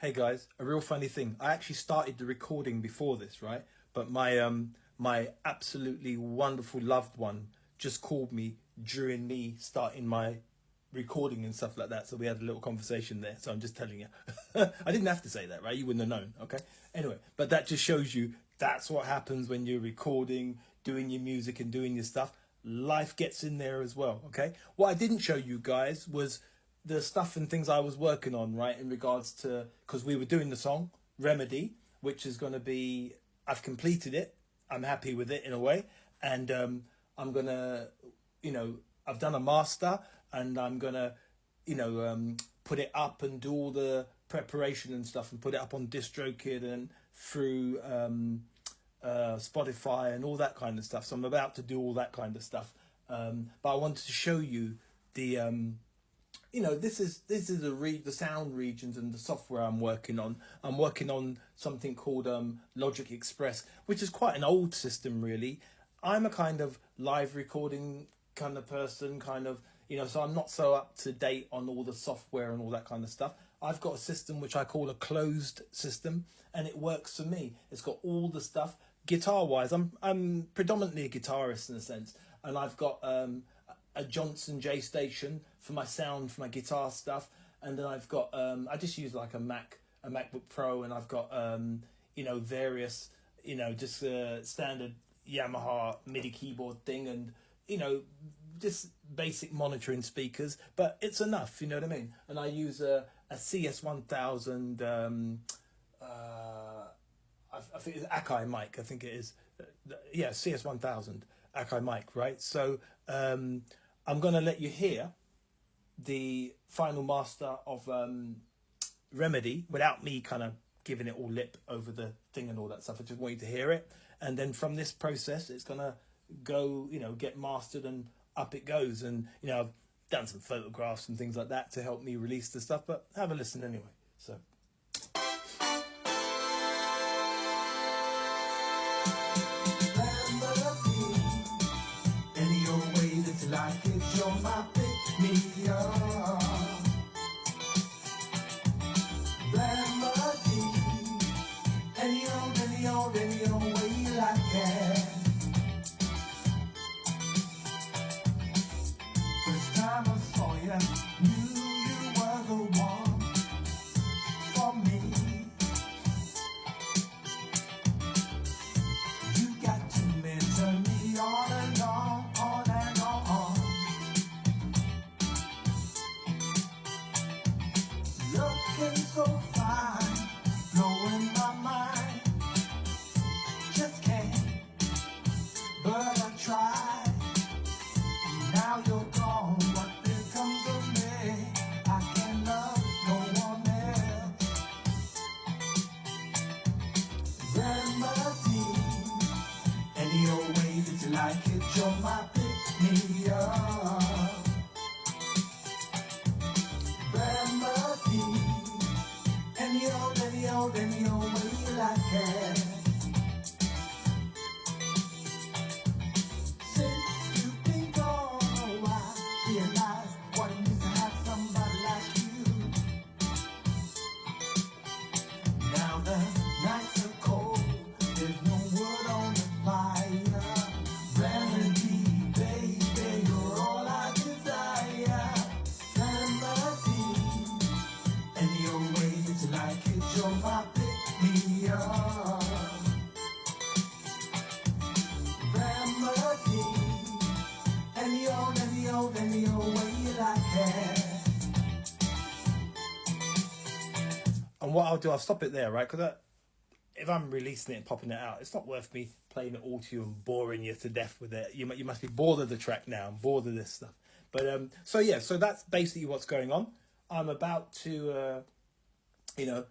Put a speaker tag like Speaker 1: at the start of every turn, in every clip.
Speaker 1: Hey guys, a real funny thing. I actually started the recording before this, right? But my absolutely wonderful loved one just called me during me starting my recording and stuff like that. So we had a little conversation there. So I'm just telling you. I didn't have to say that, right? You wouldn't have known, okay? Anyway, but that just shows you that's what happens when you're recording, doing your music and doing your stuff. Life gets in there as well, okay? What I didn't show you guys was the stuff and things I was working on, right, in regards to, because we were doing the song Remedy, which is going to be, I've completed it, I'm happy with it in a way, and I'm gonna, I've done a master, and I'm gonna, put it up and do all the preparation and stuff, and put it up on DistroKid and through Spotify and all that kind of stuff. So I'm about to do all that kind of stuff, but I wanted to show you the. This is the sound regions and the software I'm working on. I'm working on something called Logic Express, which is quite an old system, really. I'm a kind of live recording kind of person, so I'm not so up to date on all the software and all that kind of stuff. I've got a system which I call a closed system, and it works for me. It's got all the stuff. Guitar-wise, I'm predominantly a guitarist in a sense, and I've got a Johnson J station for my sound, for my guitar stuff, and then I've got I just use like a MacBook Pro, and I've got various just standard Yamaha MIDI keyboard thing, and just basic monitoring speakers, but it's enough, you know what I mean? And I use a CS1000 I think it's Akai mic, I think it is, CS1000 Akai mic, right? So I'm going to let you hear the final master of Remedy without me kind of giving it all lip over the thing and all that stuff. I just want you to hear it. And then from this process, it's going to go, get mastered, and up it goes. And, I've done some photographs and things like that to help me release the stuff, but have a listen anyway. So.
Speaker 2: Like it, you're my pick me up. Remedy, any old way you like it. First time I saw you, knew you were the one for me. You got to me, turn me on and on and on. Looking so fine, blowing my mind. Just can't, but I try. Now you're gone, what becomes of me? I can love no one else. Remedy, any old way that you like it, you're my pick me up. Remedy, any old way you like it. Since you've been gone a while, realize what it means to have somebody like you. Now the nights are cold, there's no wood on the fire. Remedy, baby, you're all I desire. Remedy, any old way that you like it, you're my pick me up. Remedy, any old way you like it.
Speaker 1: And what I'll do, I'll stop it there, right? Because if I'm releasing it and popping it out, it's not worth me playing it all to you and boring you to death with it. You must be bored of the track now, and bored of this stuff. But so that's basically what's going on. I'm about to do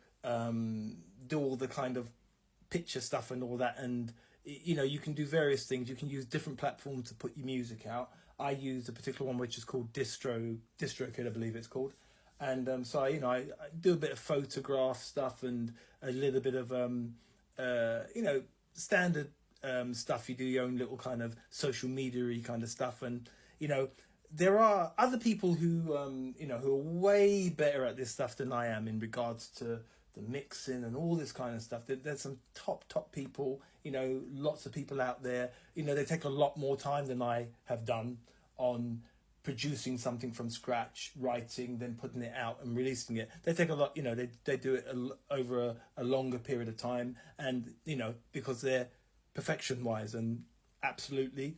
Speaker 1: all the kind of picture stuff and all that, and you can do various things. You can use different platforms to put your music out. I use a particular one which is called DistroKid, I believe it's called. And so I do a bit of photograph stuff and a little bit of standard stuff. You do your own little kind of social media-y kind of stuff, and there are other people who who are way better at this stuff than I am in regards to the mixing and all this kind of stuff. There's some top people, you know, lots of people out there. You know, they take a lot more time than I have done on producing something from scratch, writing, then putting it out and releasing it. They take a lot, you know, they do it over a longer period of time, and, you know, because they're perfection wise, and absolutely,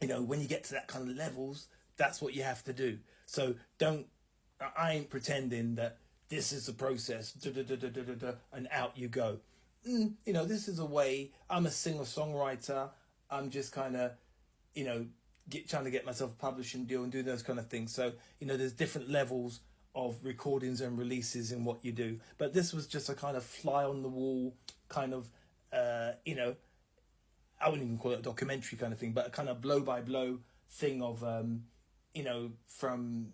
Speaker 1: you know, when you get to that kind of levels, that's what you have to do. So I ain't pretending that this is the process, and out you go. You know, this is a way. I'm a singer-songwriter. I'm just kind of, you know, trying to get myself a publishing deal and do those kind of things. So, you know, there's different levels of recordings and releases in what you do. But this was just a kind of fly on the wall kind of, you know, I wouldn't even call it a documentary kind of thing, but a kind of blow by blow thing of, you know, from,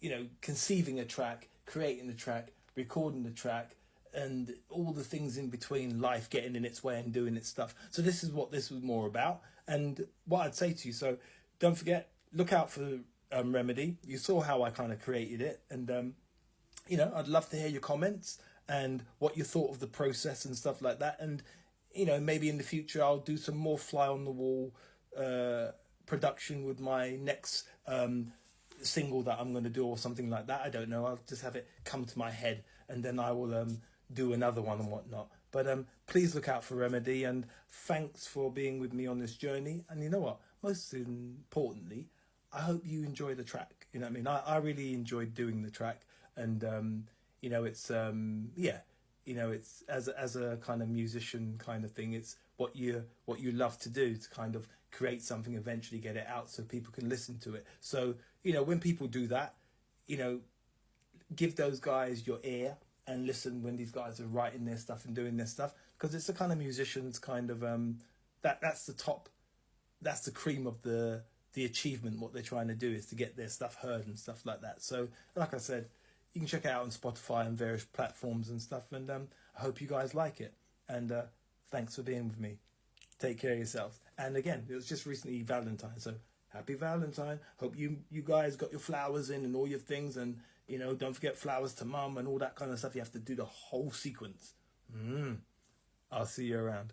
Speaker 1: you know, conceiving a track, creating the track, recording the track, and all the things in between, life getting in its way and doing its stuff. So this is what this was more about. And what I'd say to you, so don't forget, look out for Remedy. You saw how I kind of created it. And, you know, I'd love to hear your comments and what you thought of the process and stuff like that. And, you know, maybe in the future I'll do some more fly on the wall production with my next single that I'm going to do or something like that. I don't know. I'll just have it come to my head, and then I will do another one and whatnot. But please look out for Remedy, and thanks for being with me on this journey. And you know what? Most importantly, I hope you enjoy the track. You know what I mean? I really enjoyed doing the track, and you know, it's yeah, you know, it's as a kind of musician kind of thing. It's what you love to do, to kind of create something, eventually get it out so people can listen to it. So, you know, when people do that, you know, give those guys your ear and listen when these guys are writing their stuff and doing their stuff, because it's the kind of musicians kind of that's the top, that's the cream of the achievement. What they're trying to do is to get their stuff heard and stuff like that. So like I said, you can check it out on Spotify and various platforms and stuff, and I hope you guys like it, and thanks for being with me. Take care of yourselves. And again, it was just recently Valentine, so happy Valentine. Hope you guys got your flowers in and all your things, and, you know, don't forget flowers to mum and all that kind of stuff. You have to do the whole sequence. I'll see you around.